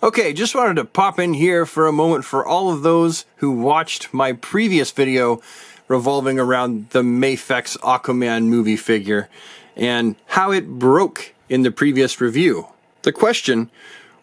Okay, just wanted to pop in here for a moment for all of those who watched my previous video revolving around the Mafex Aquaman movie figure and how it broke in the previous review. The question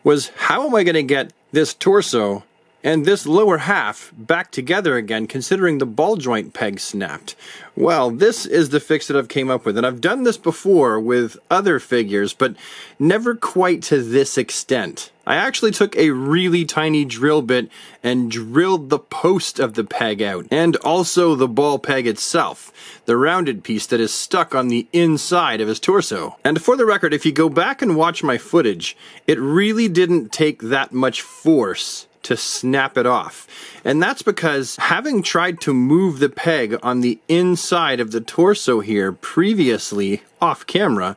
was, how am I going to get this torso and this lower half back together again, considering the ball joint peg snapped? Well, this is the fix that I've came up with, and I've done this before with other figures, but never quite to this extent. I actually took a really tiny drill bit and drilled the post of the peg out, and also the ball peg itself, the rounded piece that is stuck on the inside of his torso. And for the record, if you go back and watch my footage, it really didn't take that much force to snap it off. And that's because, having tried to move the peg on the inside of the torso here previously off camera,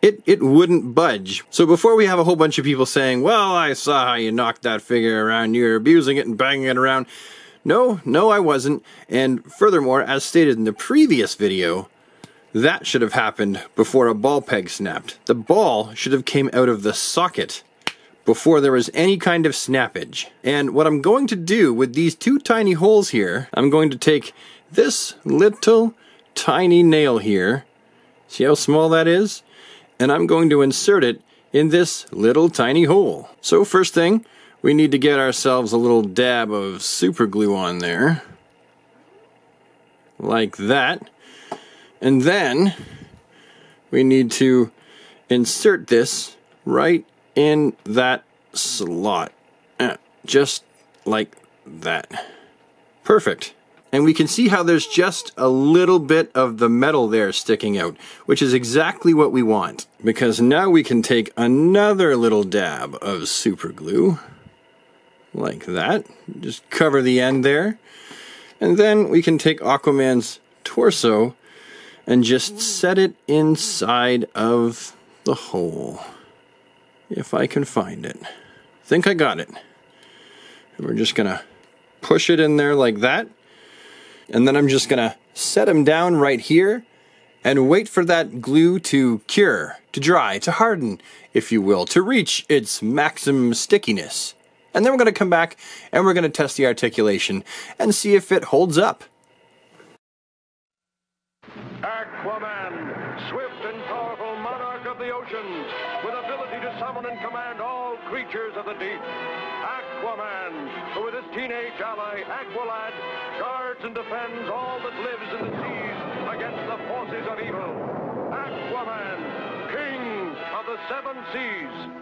it wouldn't budge. So before we have a whole bunch of people saying, well, I saw how you knocked that figure around, you're abusing it and banging it around. No, I wasn't. And furthermore, as stated in the previous video, that should have happened before a ball peg snapped. The ball should have came out of the socket before there was any kind of snappage. And what I'm going to do with these two tiny holes here, I'm going to take this little tiny nail here, see how small that is? And I'm going to insert it in this little tiny hole. So first thing, we need to get ourselves a little dab of super glue on there, like that. And then we need to insert this right in that slot, just like that. Perfect. And we can see how there's just a little bit of the metal there sticking out, which is exactly what we want, because now we can take another little dab of super glue, like that, just cover the end there, and then we can take Aquaman's torso and just set it inside of the hole. If I can find it. I think I got it. And we're just gonna push it in there like that. And then I'm just gonna set him down right here and wait for that glue to cure, to dry, to harden, if you will, to reach its maximum stickiness. And then we're gonna come back and we're gonna test the articulation and see if it holds up. Aquaman, swift and powerful monarch of the oceans, with ability to summon and command all creatures of the deep. Aquaman, who with his teenage ally, Aqualad, guards and defends all that lives in the seas against the forces of evil. Aquaman, king of the seven seas.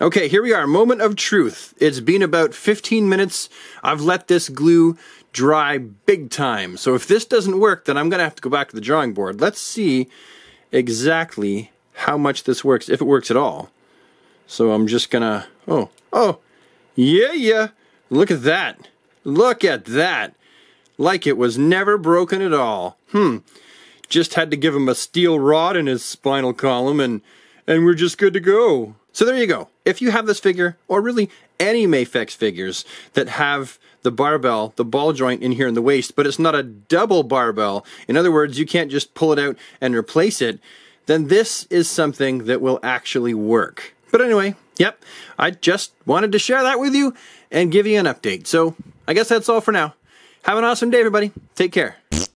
Okay, here we are, moment of truth. It's been about 15 minutes. I've let this glue dry big time. So if this doesn't work, then I'm gonna have to go back to the drawing board. Let's see exactly how much this works, if it works at all. So I'm just gonna, yeah, look at that. Look at that. Like it was never broken at all. Just had to give him a steel rod in his spinal column and we're just good to go. So there you go. If you have this figure, or really any Mafex figures that have the barbell, the ball joint in here in the waist, but it's not a double barbell, in other words, you can't just pull it out and replace it, then this is something that will actually work. But anyway, yep, I just wanted to share that with you and give you an update. So I guess that's all for now. Have an awesome day, everybody. Take care.